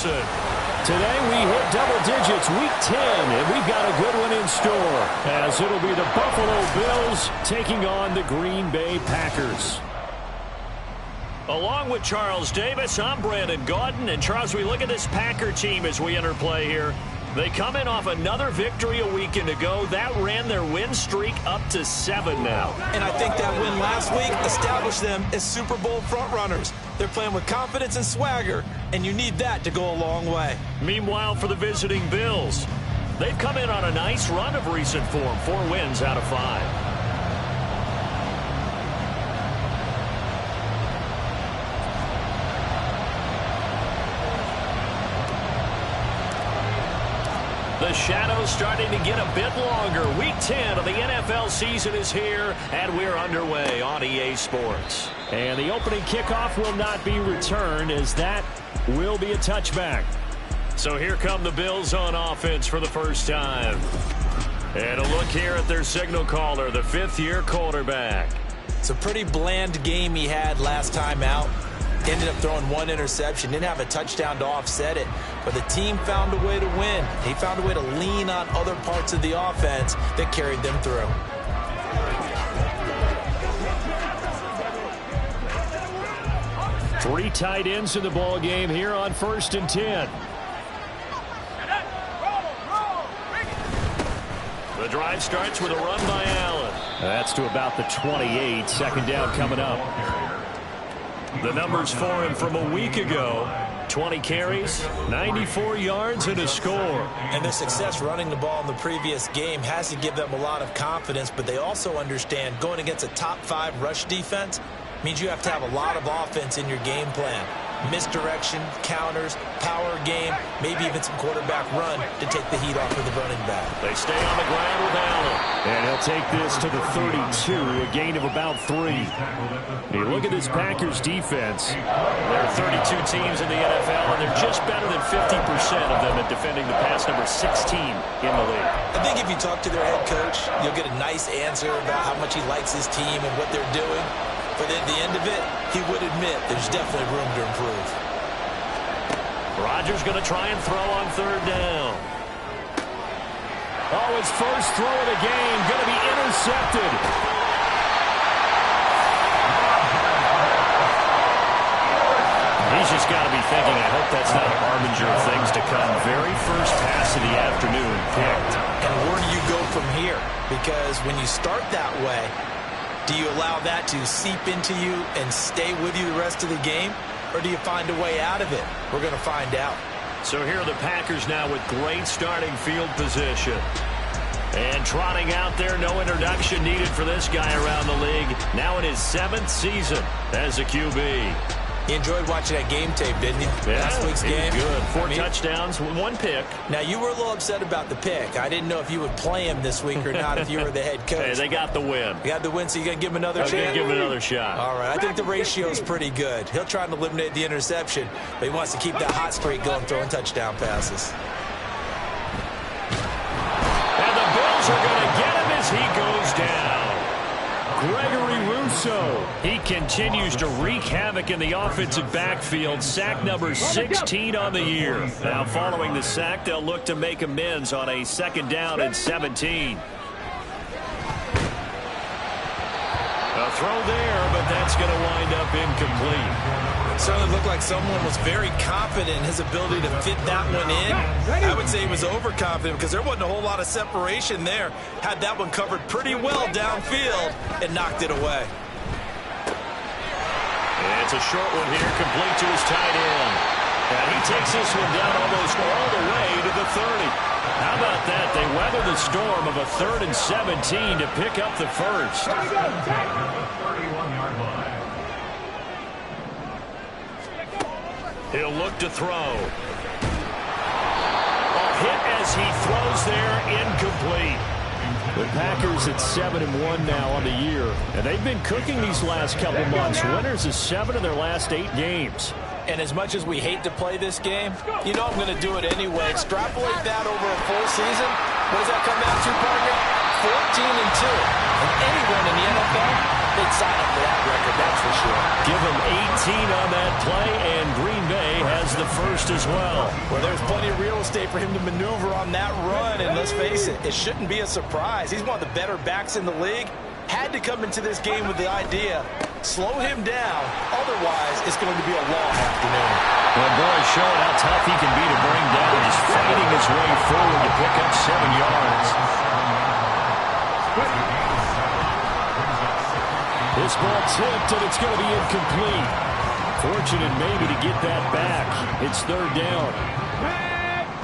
Wilson. Today we hit double digits, week 10, and we've got a good one in store, as it'll be the Buffalo Bills taking on the Green Bay Packers. Along with Charles Davis, I'm Brandon Gaudin. And Charles, we look at this Packer team as we enter play here. They come in off another victory a weekend ago. That ran their win streak up to 7 now. And I think that win last week established them as Super Bowl frontrunners. They're playing with confidence and swagger, and you need that to go a long way. Meanwhile, for the visiting Bills, they've come in on a nice run of recent form, 4 wins out of 5. The shadow's starting to get a bit longer. Week 10 of the NFL season is here, and we're underway on EA Sports. And the opening kickoff will not be returned, as that will be a touchback. So here come the Bills on offense for the first time. And a look here at their signal caller, the 5th-year quarterback. It's a pretty bland game he had last time out. Ended up throwing 1 interception, didn't have a touchdown to offset it, but the team found a way to win. He found a way to lean on other parts of the offense that carried them through. Three tight ends in the ball game here on 1st and 10. The drive starts with a run by Allen. That's to about the 28. 2nd down coming up. The numbers for him from a week ago: 20 carries, 94 yards, and a score. And their success running the ball in the previous game has to give them a lot of confidence, but they also understand going against a top 5 rush defense means you have to have a lot of offense in your game plan. Misdirection, counters, power game, maybe even some quarterback run to take the heat off of the running back. They stay on the ground with Allen. And he'll take this to the 32, a gain of about 3. You look at this Packers defense. There are 32 teams in the NFL, and they're just better than 50% of them at defending the pass, number 16 in the league. I think if you talk to their head coach, you'll get a nice answer about how much he likes his team and what they're doing. But at the end of it, he would admit there's definitely room to improve. Rodgers going to try and throw on 3rd down. Oh, his first throw of the game going to be intercepted. He's just got to be thinking, I hope that's not a harbinger of things to come. Very first pass of the afternoon picked. And where do you go from here? Because when you start that way, do you allow that to seep into you and stay with you the rest of the game? Or do you find a way out of it? We're going to find out. So here are the Packers now with great starting field position. And trotting out there, no introduction needed for this guy around the league. Now in his 7th season as a QB. You enjoyed watching that game tape, didn't you? Yeah, Last week's game. Good. 4 touchdowns, 1 pick. Now, you were a little upset about the pick. I didn't know if you would play him this week or not if you were the head coach. Hey, they got the win. You got the win, so you're going to give him another chance? I'm going to give him another shot. All right. I think the ratio is pretty good. He'll try and eliminate the interception, but he wants to keep that hot streak going, throwing touchdown passes. And the Bills are going to get him as he goes down. Gregory Rousseau. He continues to wreak havoc in the offensive backfield. Sack number 16 on the year. Now following the sack, they'll look to make amends on a 2nd down and 17. A throw there, but that's going to wind up incomplete. It certainly looked like someone was very confident in his ability to fit that one in. I would say he was overconfident because there wasn't a whole lot of separation there. Had that one covered pretty well downfield and knocked it away. And it's a short one here, complete to his tight end. And he takes this one down almost all the way to the 30. How about that? They weather the storm of a 3rd and 17 to pick up the first. He'll look to throw. A hit as he throws there, incomplete. The Packers at 7-1 now on the year, and they've been cooking these last couple months. Winners of 7 of their last 8 games. And as much as we hate to play this game, you know I'm going to do it anyway. Extrapolate that over a full season. What does that come down to, partner? 14-2. And anyone in the NFL, they'd sign up for that record, that's for sure. Give them 18 on that play, and Green Bay has the first as well. Well, there's plenty of real estate for him to maneuver on that run, and let's face it, it shouldn't be a surprise. He's one of the better backs in the league. Had to come into this game with the idea, slow him down, otherwise it's going to be a long afternoon. Well, boy, showing how tough he can be to bring down. He's fighting his way forward to pick up 7 yards. This ball tipped, and it's going to be incomplete. Fortunate maybe to get that back. It's 3rd down.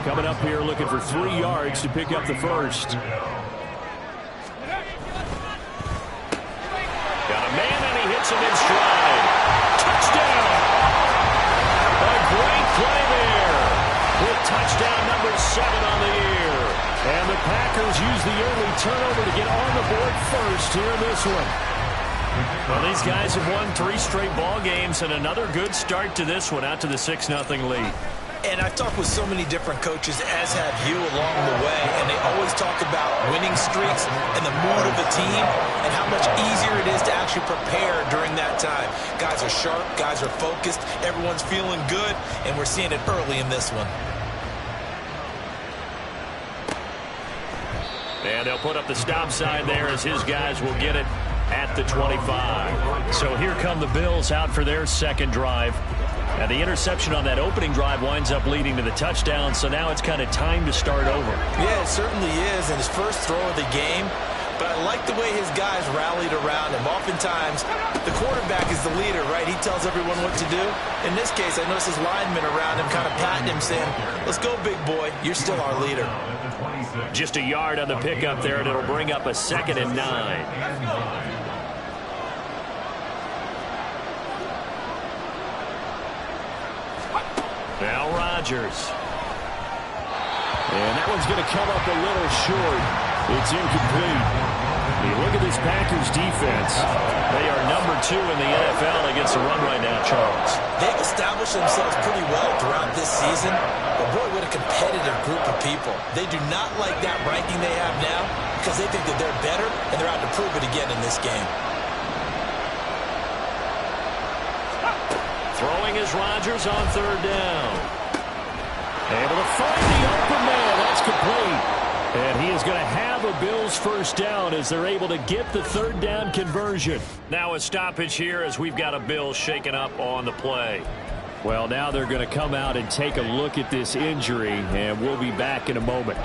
Coming up here looking for 3 yards to pick up the first. Got a man, and he hits him in stride. Touchdown! A great play there. With touchdown number 7 on the year. And the Packers use the early turnover to get on the board first here in this one. Well, these guys have won 3 straight ball games, and another good start to this one, out to the 6-0 lead. And I've talked with so many different coaches, as have you, along the way, and they always talk about winning streaks and the mood of the team and how much easier it is to actually prepare during that time. Guys are sharp, guys are focused, everyone's feeling good, and we're seeing it early in this one. And they'll put up the stop sign there as his guys will get it at the 25. So here come the Bills out for their second drive. And the interception on that opening drive winds up leading to the touchdown, so now it's kind of time to start over. Yeah, it certainly is, and his first throw of the game. But I like the way his guys rallied around him. Oftentimes, the quarterback is the leader, right? He tells everyone what to do. In this case, I noticed his linemen around him kind of patting him, saying, "Let's go, big boy. You're still our leader." Just a yard on the pickup there, and it'll bring up a 2nd and 9. Now Rodgers. And that one's going to come up a little short. It's incomplete. You look at this Packers defense. They are number 2 in the NFL against the run right now, Charles. They've established themselves pretty well throughout this season. But boy, what a competitive group of people. They do not like that ranking they have now because they think that they're better, and they're out to prove it again in this game. Throwing is Rodgers on 3rd down. Able to find the open man. That's complete. And he is going to have a Bills first down as they're able to get the 3rd down conversion. Now a stoppage here as we've got a Bills shaken up on the play. Well, now they're going to come out and take a look at this injury, and we'll be back in a moment.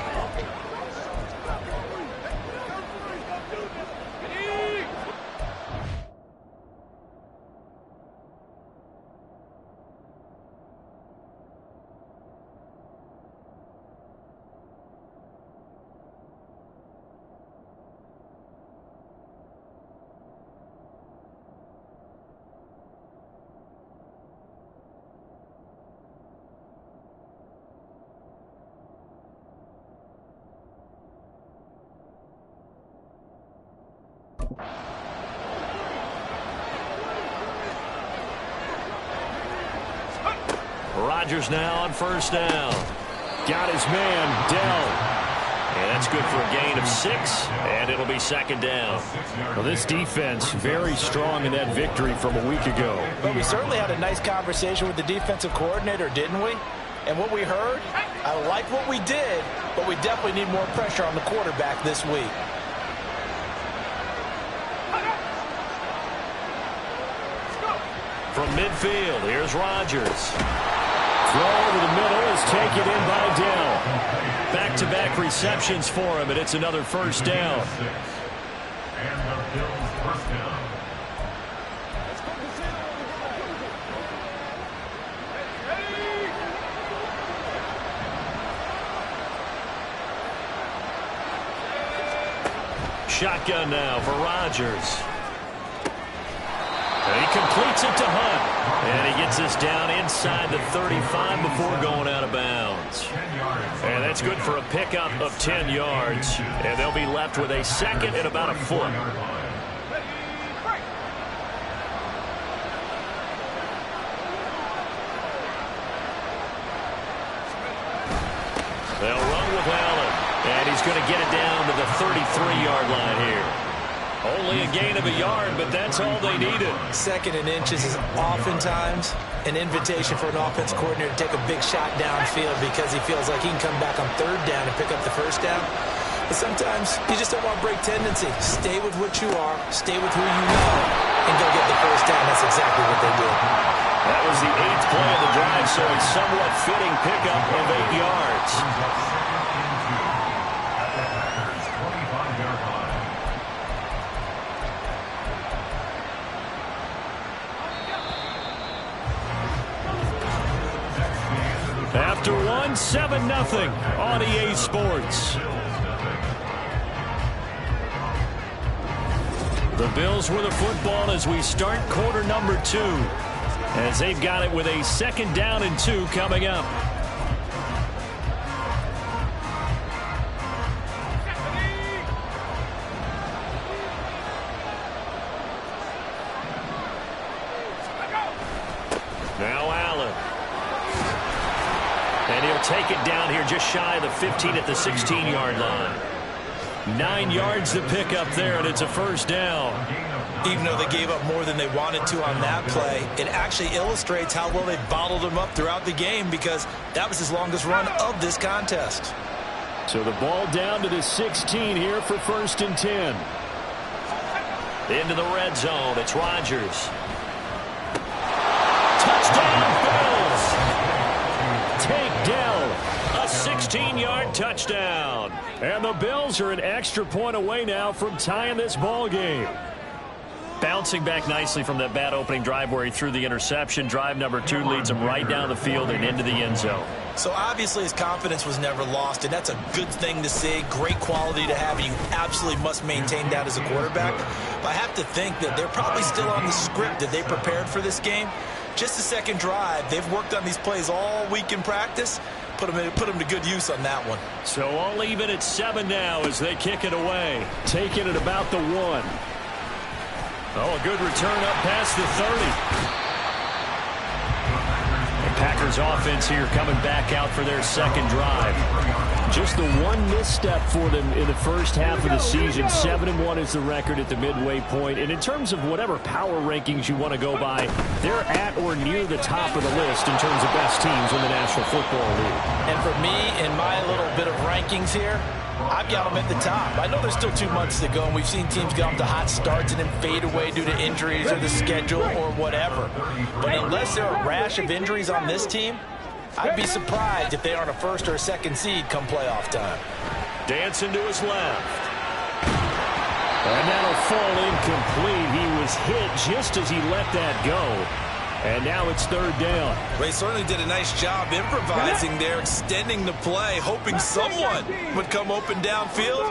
Rodgers now on 1st down. Got his man, Dell. And that's good for a gain of 6, and it'll be 2nd down. Well, this defense very strong in that victory from a week ago. But we certainly had a nice conversation with the defensive coordinator, didn't we? And what we heard, I like what we did, but we definitely need more pressure on the quarterback this week. From midfield, here's Rodgers. Throw over the middle is taken in by Dell. Back-to-back receptions for him, and it's another 1st down. Shotgun now for Rodgers. And he completes it to Hunt. And he gets this down inside the 35 before going out of bounds. And that's good for a pickup of 10 yards. And they'll be left with a 2nd and about a foot. They'll run with Allen. And he's going to get it down to the 33-yard line here. Only a gain of a yard, but that's all they needed. 2nd and inches is oftentimes an invitation for an offense coordinator to take a big shot downfield because he feels like he can come back on third down and pick up the first down. But sometimes you just don't want to break tendency. Stay with what you are, stay with who you know, and go get the first down. That's exactly what they did. That was the 8th play of the drive, so a somewhat fitting pickup of 8 yards. After one, 7-0 on EA Sports. The Bills with the football as we start quarter number 2. As they've got it with a 2nd down and 2 coming up. Now Allen. And he'll take it down here just shy of the 15 at the 16-yard line. 9 yards to pick up there, and it's a first down. Even though they gave up more than they wanted to on that play, it actually illustrates how well they bottled him up throughout the game because that was his longest run of this contest. So the ball down to the 16 here for 1st and 10. Into the red zone, it's Rodgers. Touchdown, Bills! Take Dell, a 16-yard touchdown. And the Bills are an extra point away now from tying this ball game. Bouncing back nicely from that bad opening drive where he threw the interception. Drive number 2 leads him right down the field and into the end zone. So obviously his confidence was never lost, and that's a good thing to see. Great quality to have, and you absolutely must maintain that as a quarterback. But I have to think that they're probably still on the script that they prepared for this game. Just the 2nd drive. They've worked on these plays all week in practice. Put them to good use on that one. So all even at 7 now as they kick it away. Taking it about the 1. Oh, a good return up past the 30. The Packers offense here coming back out for their 2nd drive. Just the one misstep for them in the first half of the season. 7-1 is the record at the midway point. And in terms of whatever power rankings you want to go by, they're at or near the top of the list in terms of best teams in the National Football League. And for me, in my little bit of rankings here, I've got them at the top. I know there's still 2 months to go, and we've seen teams get off to hot starts and then fade away due to injuries or the schedule or whatever. But unless there are a rash of injuries on this team, I'd be surprised if they aren't a 1st or a 2nd seed come playoff time. Dancing to his left. And that'll fall incomplete. He was hit just as he let that go. And now it's 3rd down. They certainly did a nice job improvising there, extending the play, hoping someone would come open downfield,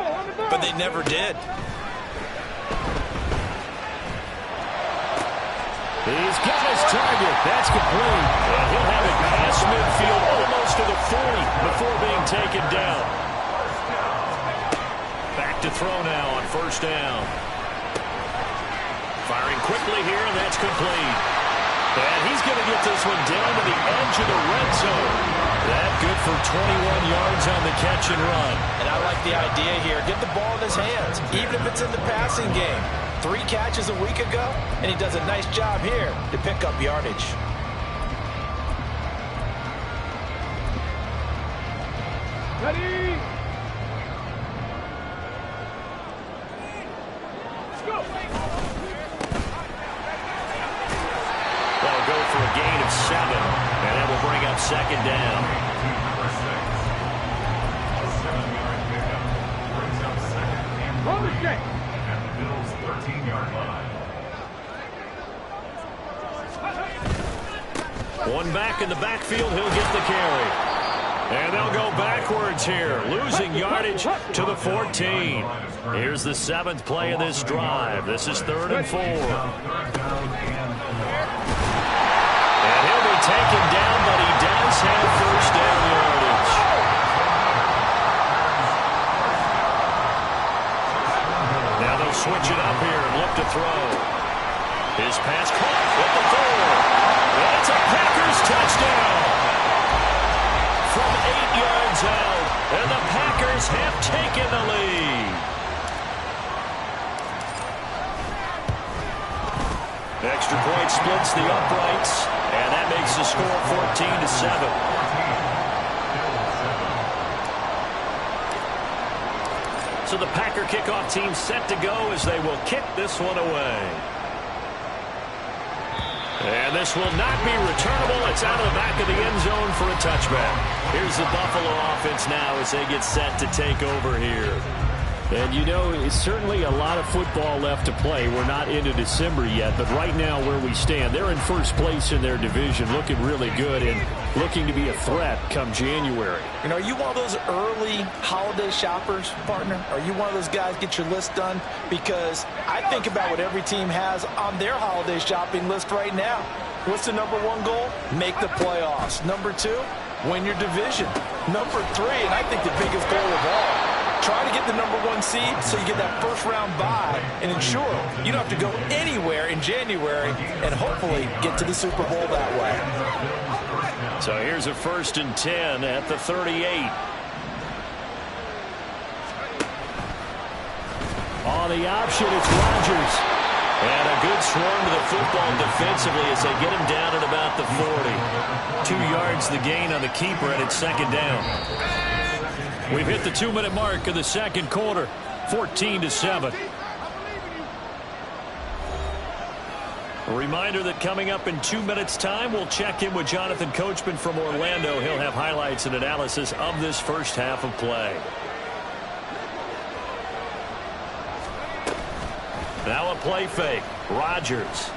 but they never did. He's got his target. That's complete. And he'll have it past midfield almost to the 40 before being taken down. Back to throw now on 1st down. Firing quickly here, and that's complete. And he's going to get this one down to the edge of the red zone. That good for 21 yards on the catch and run. And I like the idea here. Get the ball in his hands, even if it's in the passing game. 3 catches a week ago, and he does a nice job here to pick up yardage. Ready? Let's go. They'll go for a gain of 7, and that will bring up 2nd down. Run the check. At the Bills' 13-yard line. One back in the backfield, he'll get the carry. And they'll go backwards here, losing yardage to the 14. Here's the 7th play of this drive. This is 3rd and 4. And he'll be taken down, but he does have 1st down yardage. Now they'll switch it up here and look to throw. His pass caught at the 4. And it's a Packers touchdown. From 8 yards out, and the Packers have taken the lead. Extra point splits the uprights, And that makes the score 14-7. So the Packer kickoff team set to go as they will kick this one away. And this will not be returnable. It's out of the back of the end zone for a touchback. Here's the Buffalo offense now as they get set to take over here. And you know, it's certainly a lot of football left to play. We're not into December yet, but right now where we stand, they're in first place in their division, looking really good and looking to be a threat come January. You know, are you one of those early holiday shoppers, partner? Are you one of those guys get your list done? Because I think about what every team has on their holiday shopping list right now. What's the number one goal? Make the playoffs. Number two, win your division. Number three, and I think the biggest goal of all, try to get the number one seed so you get that first round bye and ensure you don't have to go anywhere in January and hopefully get to the Super Bowl that way. So here's a 1st and 10 at the 38. On the option, it's Rodgers. And a good swarm to the football defensively as they get him down at about the 40. 2 yards the gain on the keeper, and it's 2nd down. We've hit the 2-minute mark of the second quarter, 14-7. A reminder that coming up in 2 minutes' time, we'll check in with Jonathan Coachman from Orlando. He'll have highlights and analysis of this first half of play. Now a play fake. Rodgers.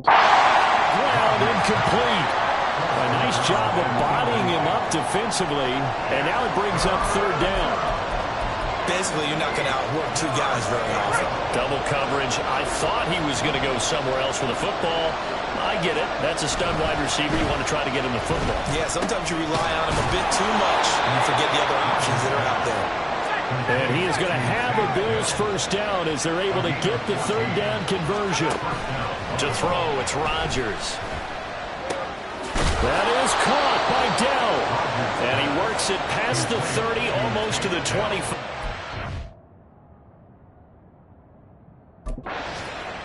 Ground incomplete. A nice job of bodying him up defensively, and now it brings up 3rd down. Basically, you're not going to outwork 2 guys very often. Double coverage. I thought he was going to go somewhere else with the football. I get it. That's a stud wide receiver. You want to try to get him the football. Yeah, sometimes you rely on him a bit too much, and you forget the other options that are out there. And he is going to have a Bills first down as they're able to get the 3rd down conversion. To throw, it's Rodgers. That is caught by Dell. And he works it past the 30, almost to the 25.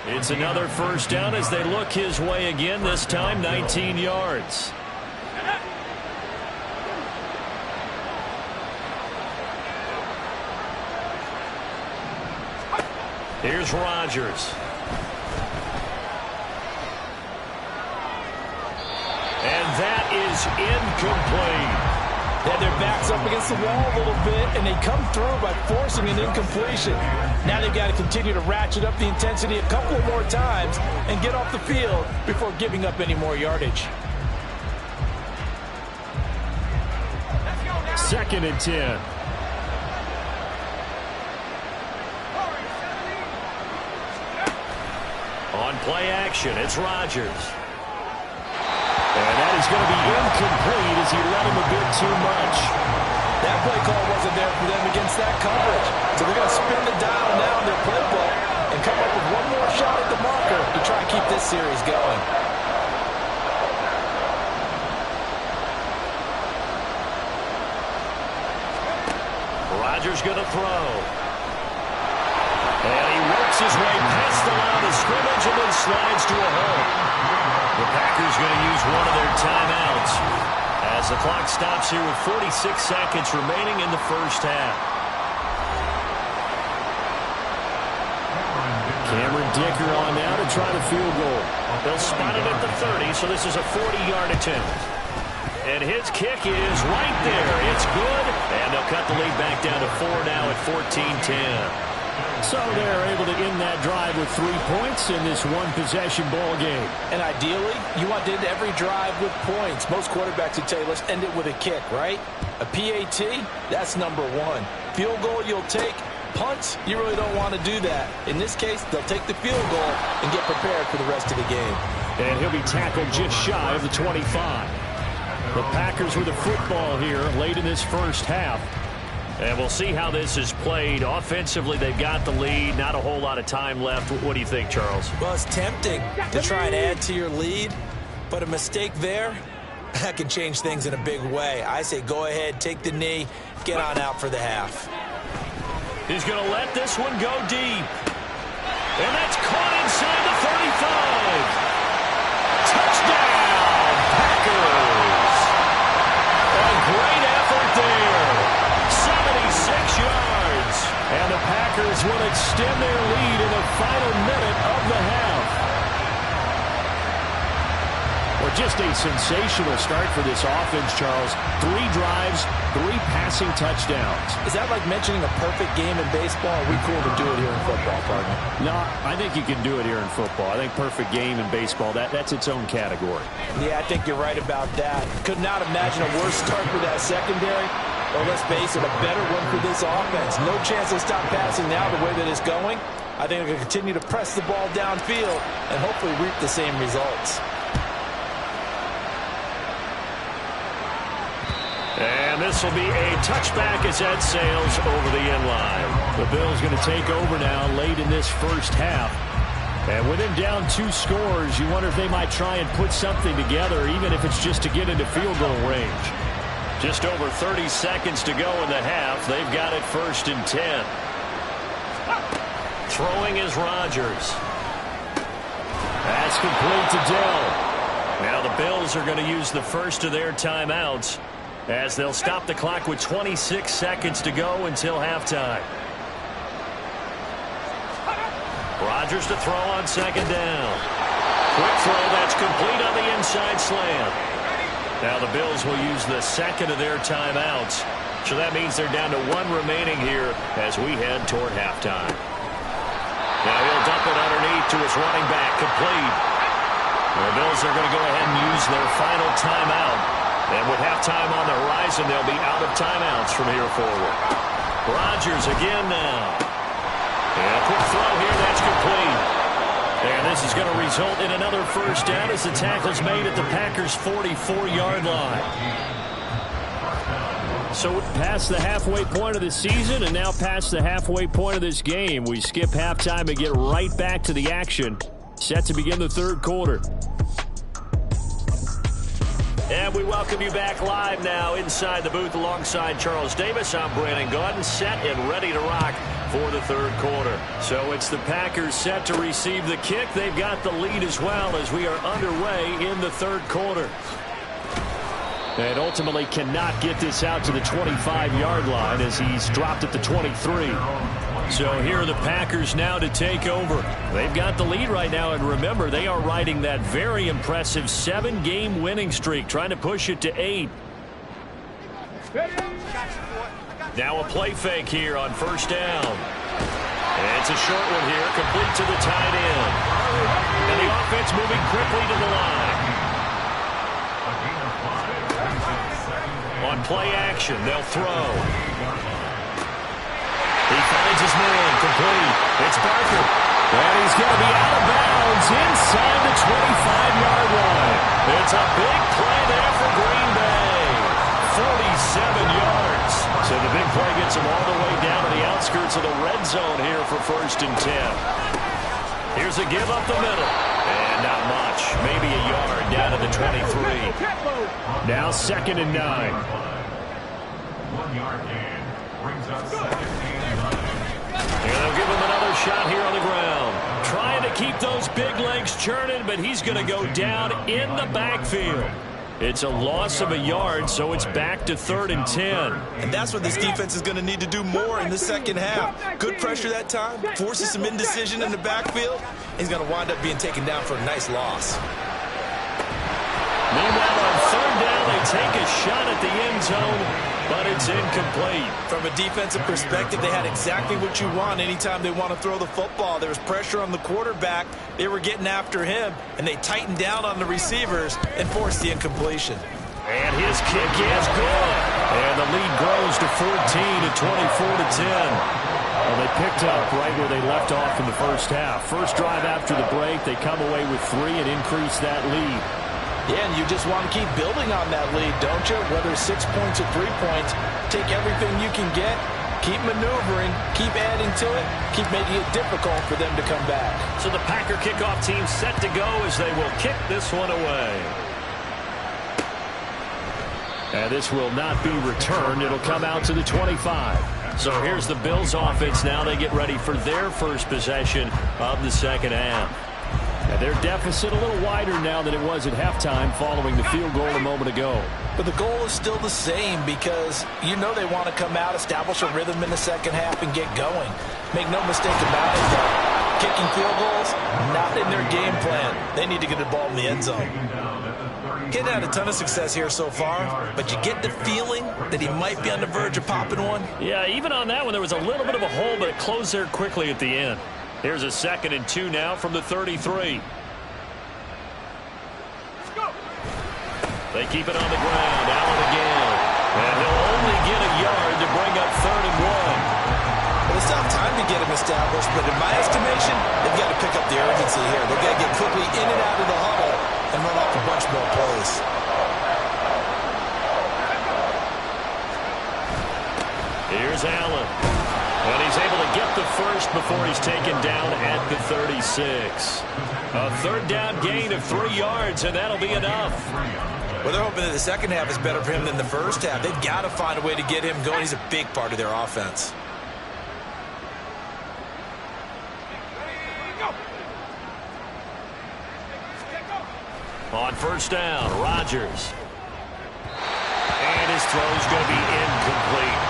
It's another first down as they look his way again, this time 19 yards. Here's Rodgers. And that is incomplete. Yeah, their back's up against the wall a little bit, and they come through by forcing an incompletion. Now they've got to continue to ratchet up the intensity a couple more times and get off the field before giving up any more yardage. 2nd and 10. On play action, it's Rodgers. And that is going to be incomplete as he let him a bit too much. That play call wasn't there for them against that coverage. So they're going to spin the dial now in their playbook and come up with one more shot at the marker to try to keep this series going. Rodgers going to throw. And he works his way past the line of scrimmage and then slides to a hole. The Packers going to use one of their timeouts as the clock stops here with 46 seconds remaining in the first half. Cameron Dicker on now to try the field goal. They'll spot it at the 30, so this is a 40-yard attempt. And his kick is right there. It's good. And they'll cut the lead back down to 4 now at 14-10. So they're able to end that drive with 3 points in this one-possession ball game. And ideally, you want to end every drive with points. Most quarterbacks would tell you, let's end it with a kick, right? A PAT, that's number one. Field goal you'll take. Punts, you really don't want to do that. In this case, they'll take the field goal and get prepared for the rest of the game. And he'll be tackled just shy of the 25. The Packers with the football here late in this first half. And we'll see how this is played. Offensively, they've got the lead. Not a whole lot of time left. What do you think, Charles? Well, it's tempting to try and add to your lead, but a mistake there, that can change things in a big way. I say go ahead, take the knee, get on out for the half. He's going to let this one go deep. And that's caught inside the 35. Touchdown, Packers. A great effort there. 76 yards. And the Packers will extend their lead in the final minute of the half. Well, just a sensational start for this offense, Charles. 3 drives, 3 passing touchdowns. Is that like mentioning a perfect game in baseball? Are we cool to do it here in football, partner? No, I think you can do it here in football. I think perfect game in baseball, that's its own category. Yeah, I think you're right about that. Could not imagine a worse start for that secondary. Or let's face it, a better one for this offense. No chance to stop passing now the way that it's going. I think they're going to continue to press the ball downfield and hopefully reap the same results. And this will be a touchback as that sails over the end line. The Bills going to take over now late in this first half. And with him down 2 scores, you wonder if they might try and put something together, even if it's just to get into field goal range. Just over 30 seconds to go in the half. They've got it 1st and 10. Throwing is Rodgers. Pass complete to Dell. Now the Bills are going to use the first of their timeouts as they'll stop the clock with 26 seconds to go until halftime. Rodgers to throw on 2nd down. Quick throw that's complete on the inside slant. Now the Bills will use the second of their timeouts. So that means they're down to 1 remaining here as we head toward halftime. Now he'll dump it underneath to his running back, complete. The Bills are going to go ahead and use their final timeout. And with halftime on the horizon, they'll be out of timeouts from here forward. Rodgers again now. And a quick throw here, that's complete. And this is going to result in another first down as the tackle's made at the Packers' 44-yard line. So past the halfway point of the season and now past the halfway point of this game, we skip halftime and get right back to the action. Set to begin the 3rd quarter. And we welcome you back live now inside the booth alongside Charles Davis. I'm Brandon Gaudin, set and ready to rock for the 3rd quarter. So it's the Packers set to receive the kick. They've got the lead as well as we are underway in the 3rd quarter. And ultimately cannot get this out to the 25-yard line as he's dropped at the 23. So here are the Packers now to take over. They've got the lead right now, and remember, they are riding that very impressive 7-game winning streak, trying to push it to 8. Now a play fake here on 1st down. And it's a short one here, complete to the tight end. And the offense moving quickly to the line. On play action, they'll throw. He finds his man, complete. It's Barker. And he's going to be out of bounds inside the 25-yard line. It's a big play there for Green Bay. 47 yards. So the big play gets him all the way down to the outskirts of the red zone here for 1st and 10. Here's a give up the middle. And not much. Maybe a yard down to the 23. Now 2nd and 9. 1 yard gain. brings up 2nd and 9. And they'll give him another shot here on the ground. Trying to keep those big legs churning, but he's going to go down in the backfield. It's a loss of a yard, so it's back to 3rd and 10. And that's what this defense is going to need to do more in the second half. Good pressure that time, forces some indecision in the backfield. He's going to wind up being taken down for a nice loss. Meanwhile, on 3rd down, they take a shot at the end zone, but it's incomplete. From a defensive perspective, they had exactly what you want anytime they want to throw the football. There was pressure on the quarterback. They were getting after him, and they tightened down on the receivers and forced the incompletion. And his kick is good. And the lead grows to 14 at 24-10. Well, they picked up right where they left off in the first half. First drive after the break, they come away with 3 and increase that lead. Yeah, and you just want to keep building on that lead, don't you? Whether it's 6 points or 3 points, take everything you can get, keep maneuvering, keep adding to it, keep making it difficult for them to come back. So the Packer kickoff team set to go as they will kick this one away. And this will not be returned. It'll come out to the 25. So here's the Bills offense now. They get ready for their first possession of the second half. And their deficit a little wider now than it was at halftime following the field goal a moment ago. But the goal is still the same because you know they want to come out, establish a rhythm in the second half, and get going. Make no mistake about it, though. Kicking field goals, not in their game plan. They need to get the ball in the end zone. Kid had a ton of success here so far, but you get the feeling that he might be on the verge of popping one. Yeah, even on that one, there was a little bit of a hole, but it closed there quickly at the end. Here's a 2nd and 2 now from the 33. They keep it on the ground. Allen again. And he'll only get a yard to bring up 3rd and 1. Well, it's not time to get him established, but in my estimation, they've got to pick up the urgency here. They've got to get quickly in and out of the huddle and run off a bunch more plays. Here's Allen. And he's able to get the first before he's taken down at the 36. A 3rd down gain of 3 yards, and that'll be enough. Well, they're hoping that the second half is better for him than the first half. They've got to find a way to get him going. He's a big part of their offense. On 1st down, Rodgers. And his throw's going to be incomplete.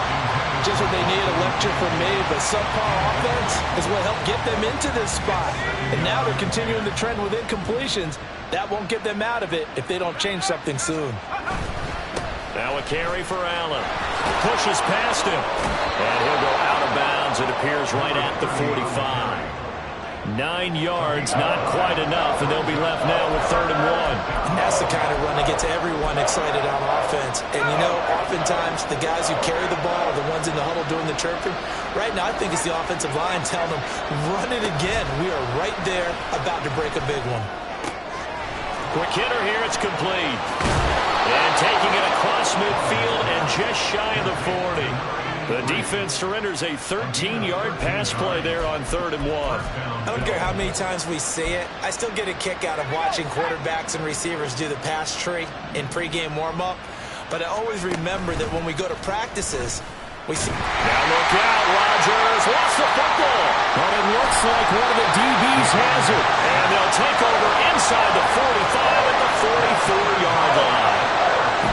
Just what they need, a lecture from me, but subpar offense is what helped get them into this spot. And now they're continuing the trend with incompletions. That won't get them out of it if they don't change something soon. Now a carry for Allen. Pushes past him. And he'll go out of bounds. It appears right at the 45. 9 yards, not quite enough, and they'll be left now with 3rd and 1. And that's the kind of run that gets everyone excited on offense. And, you know, oftentimes the guys who carry the ball are the ones in the huddle doing the chirping. Right now, I think it's the offensive line telling them, run it again. We are right there about to break a big one. Quick hitter here, it's complete. And taking it across midfield and just shy of the 40. The defense surrenders a 13-yard pass play there on 3rd and 1. I don't care how many times we see it. I still get a kick out of watching quarterbacks and receivers do the pass tree in pregame warm-up. But I always remember that when we go to practices, we see... Now look out, Rodgers lost the football. But it looks like one of the DBs has it. And they'll take over inside the 45 at the 44-yard line.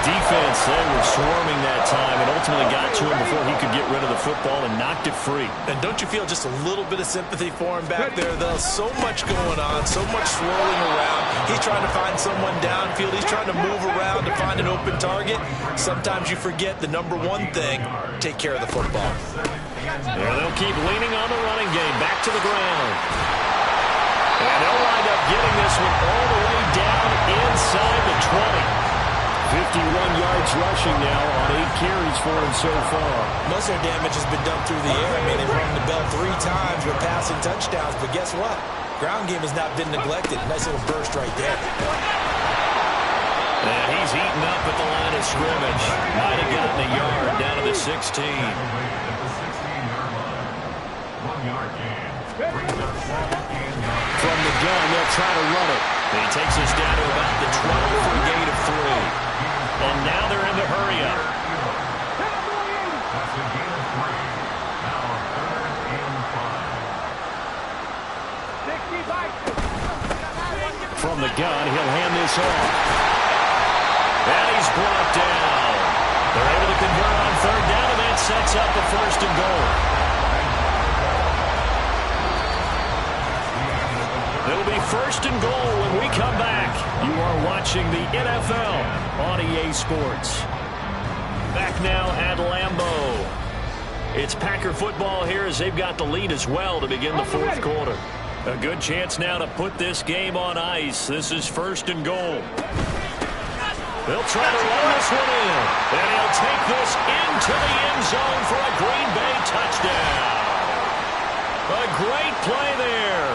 Defense, they were swarming that time and ultimately got to him before he could get rid of the football and knocked it free. And don't you feel just a little bit of sympathy for him back there, though? So much going on, so much swirling around. He's trying to find someone downfield. He's trying to move around to find an open target. Sometimes you forget the number one thing, take care of the football. Yeah, they'll keep leaning on the running game. Back to the ground. And they'll wind up getting this one all the way down inside the 20. 51 yards rushing now on 8 carries for him so far. Most of their damage has been done through the air. I mean, they've rung the bell 3 times with passing touchdowns, but guess what? Ground game has not been neglected. Nice little burst right there. And he's eaten up at the line of scrimmage. Might have gotten a yard down to the 16. From the gun, they'll try to run it. He takes us down to about the 12 for a gain of 3. And now they're in the hurry-up. from the gun. He'll hand this off. And he's brought down. They're able to convert on third down, and that sets up a first and goal. It'll be first and goal when we come back. You are watching the NFL on EA Sports. Back now at Lambeau. It's Packer football here as they've got the lead as well to begin the fourth quarter. A good chance now to put this game on ice. This is first and goal. They'll try to run this one in. And he'll take this into the end zone for a Green Bay touchdown. A great play there.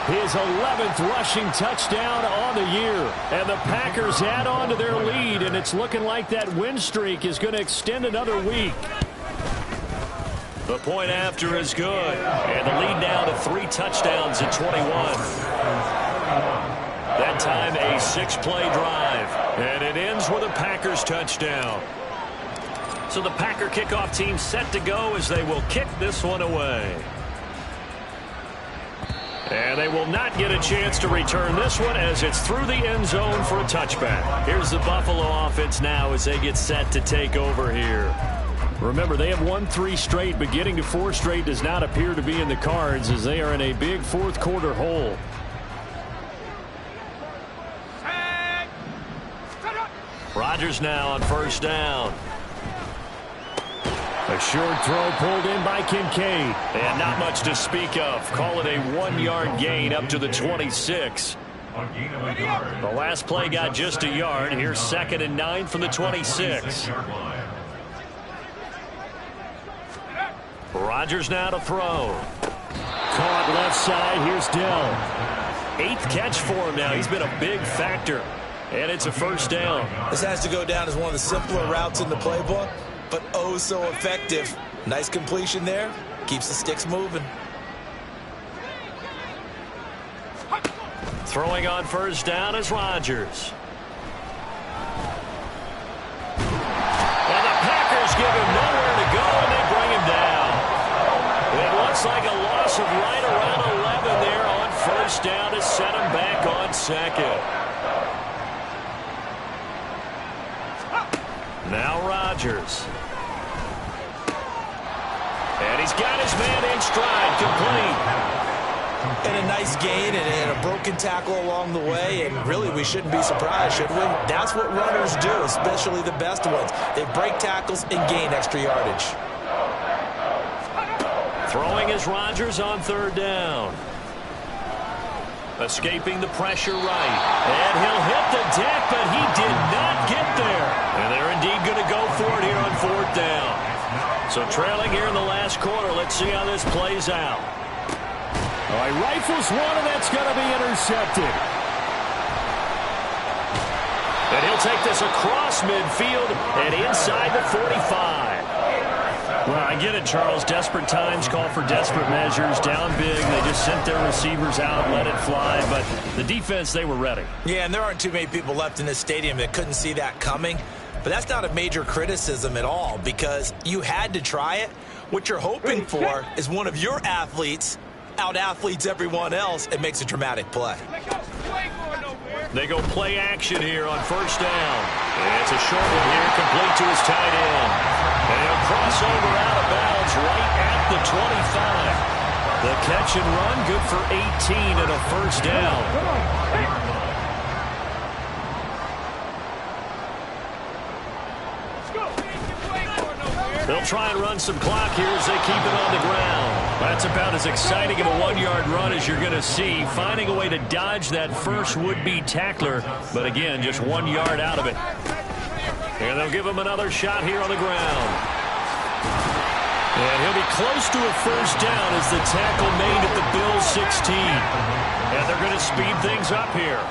His 11th rushing touchdown on the year. And the Packers add on to their lead, and it's looking like that win streak is going to extend another week. The point after is good. And the lead now to 3 touchdowns at 21. That time a 6-play drive. And it ends with a Packers touchdown. So the Packer kickoff team set to go as they will kick this one away. And they will not get a chance to return this one as it's through the end zone for a touchback. Here's the Buffalo offense now as they get set to take over here. Remember, they have won 3 straight, but getting to 4 straight does not appear to be in the cards as they are in a big fourth quarter hole. Rodgers now on first down. A short throw pulled in by Kincaid. And not much to speak of. Call it a 1-yard gain up to the 26. The last play got just a yard. Here's 2nd and 9 from the 26. Rodgers now to throw. Caught left side. Here's Dell. 8th catch for him now. He's been a big factor. And it's a first down. This has to go down as one of the simpler routes in the playbook, but oh so effective. Nice completion there. Keeps the sticks moving. Throwing on first down is Rodgers. And the Packers give him nowhere to go, and they bring him down. It looks like a loss of right around 11 there on first down to set him back on second. Now Rodgers. And he's got his man in stride, complete. And a nice gain and a broken tackle along the way, and really we shouldn't be surprised, should we? That's what runners do, especially the best ones. They break tackles and gain extra yardage. Throwing is Rodgers on third down. Escaping the pressure right. And he'll hit the deck, but he did not get there. And they're indeed going to go for it here on fourth down. So trailing here in the last quarter. Let's see how this plays out. All right, rifles one, and that's going to be intercepted. And he'll take this across midfield and inside the 45. Well, I get it, Charles. Desperate times call for desperate measures. Down big, they just sent their receivers out, let it fly. But the defense, they were ready. Yeah, and there aren't too many people left in this stadium that couldn't see that coming. But that's not a major criticism at all because you had to try it. What you're hoping for is one of your athletes out-athletes everyone else and makes a dramatic play. They go play action here on first down. And it's a short one here, complete to his tight end. And he'll cross over out of bounds right at the 25. The catch and run, good for 18 and a first down. They'll try and run some clock here as they keep it on the ground. That's about as exciting of a 1-yard run as you're going to see. Finding a way to dodge that first would-be tackler, but again, just 1 yard out of it. And they'll give him another shot here on the ground. And he'll be close to a first down as the tackle made at the Bills' 16. And they're going to speed things up here.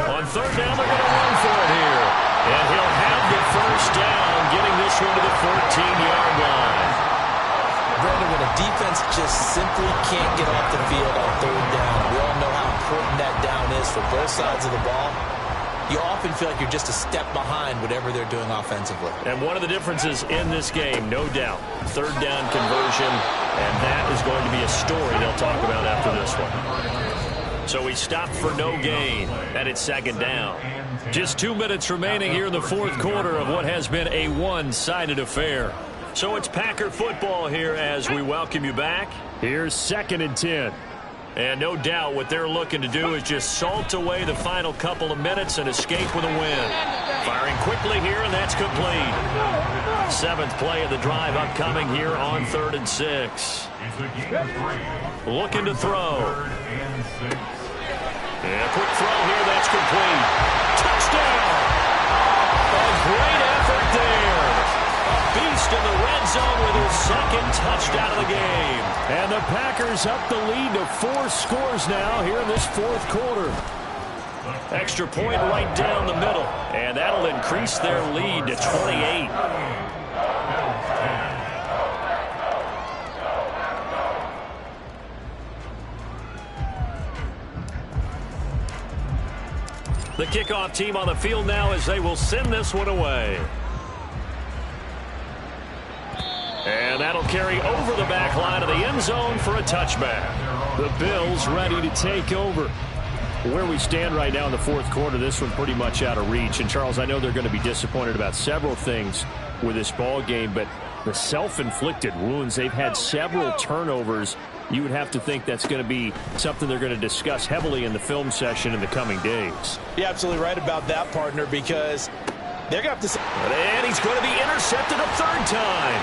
On third down, they're going to run for it here. And he'll have the first down, getting this one to the 14-yard line. Brandon, when a defense just simply can't get off the field on third down, we all know how important that down is for both sides of the ball. You often feel like you're just a step behind whatever they're doing offensively. And one of the differences in this game, no doubt, third down conversion, and that is going to be a story they'll talk about after this one. So he stopped for no gain, and it's second down. Just 2 minutes remaining here in the fourth quarter of what has been a one-sided affair. So it's Packer football here as we welcome you back. Here's 2nd and 10. And no doubt what they're looking to do is just salt away the final couple of minutes and escape with a win. Firing quickly here, and that's complete. 7th play of the drive upcoming here on 3rd and 6. Looking to throw. And a quick throw here, that's complete. Touchdown! A great effort there. A beast in the red zone with his 2nd touchdown of the game. And the Packers up the lead to 4 scores now here in this fourth quarter. Extra point right down the middle. And that'll increase their lead to 28. The kickoff team on the field now as they will send this one away. And that'll carry over the back line of the end zone for a touchback. The Bills ready to take over. Where we stand right now in the fourth quarter, this one pretty much out of reach. And, Charles, I know they're going to be disappointed about several things with this ball game, but the self-inflicted wounds, they've had several turnovers. You would have to think that's going to be something they're going to discuss heavily in the film session in the coming days. You're absolutely right about that, partner, because they're going to have to... And he's going to be intercepted a 3rd time.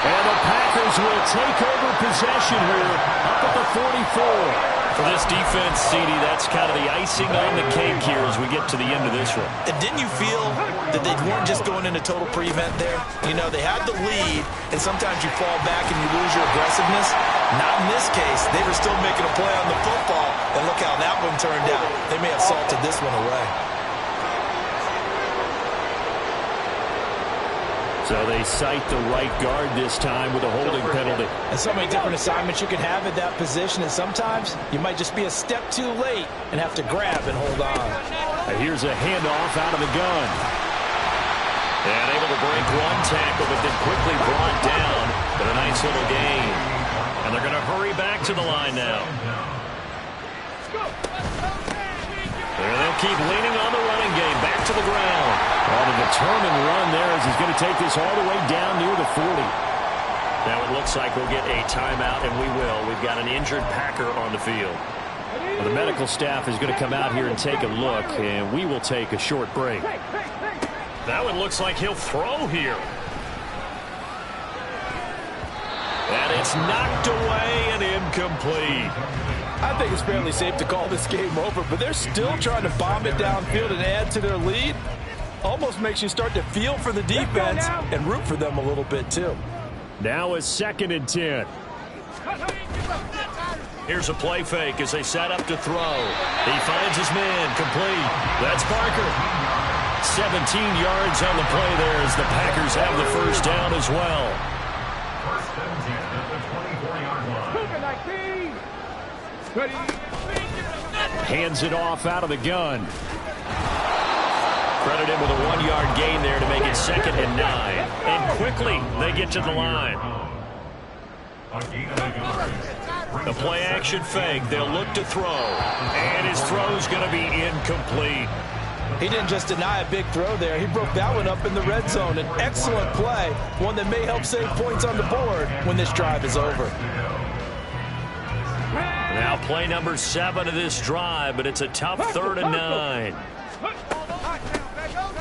And the Packers will take over possession here up at the 44. For this defense, CD, that's kind of the icing on the cake here as we get to the end of this one. And didn't you feel that they weren't just going into total prevent there? You know, they had the lead, and sometimes you fall back and you lose your aggressiveness. Not in this case. They were still making a play on the football, and look how that one turned out. They may have salted this one away. So they cite the right guard this time with a holding penalty. And so many different assignments you can have at that position, and sometimes you might just be a step too late and have to grab and hold on. And here's a handoff out of the gun. And able to break one tackle, but then quickly brought down. But a nice little gain. And they're going to hurry back to the line now. And they'll keep leaning on the running game. Back to the ground. On a determined run there as he's going to take this all the way down near the 40. Now it looks like we'll get a timeout, and we will. We've got an injured Packer on the field. Well, the medical staff is going to come out here and take a look, and we will take a short break. That one looks like he'll throw here. And it's knocked away and incomplete. I think it's fairly safe to call this game over, but they're still trying to bomb it downfield and add to their lead. Almost makes you start to feel for the defense and root for them a little bit, too. Now a 2nd and 10. Here's a play fake as they set up to throw. He finds his man, complete. That's Parker. 17 yards on the play there as the Packers have the first down as well. First and 10 at the 24-yard line. Hands it off out of the gun. Credited with a 1-yard gain there to make it 2nd and 9. And quickly they get to the line. The play action fake. They'll look to throw. And his throw's going to be incomplete. He didn't just deny a big throw there. He broke that one up in the red zone. An excellent play. One that may help save points on the board when this drive is over. Now play number 7 of this drive, but it's a tough 3rd and 9.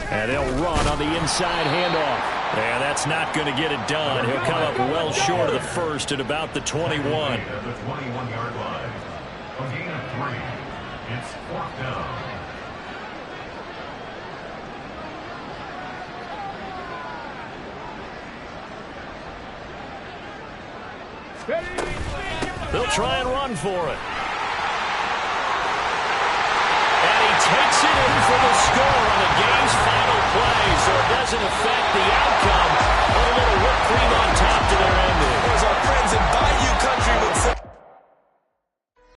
And they'll run on the inside handoff. And that's not going to get it done. He'll come up well short of the first at about the 21. At the 21-yard line. A gain of 3. It's 4th down. They'll try and run for it. And he takes it in for the score on the game's final play, so it doesn't affect the outcome. Put a little whipped cream on top to their ending. There's our friends in Bayou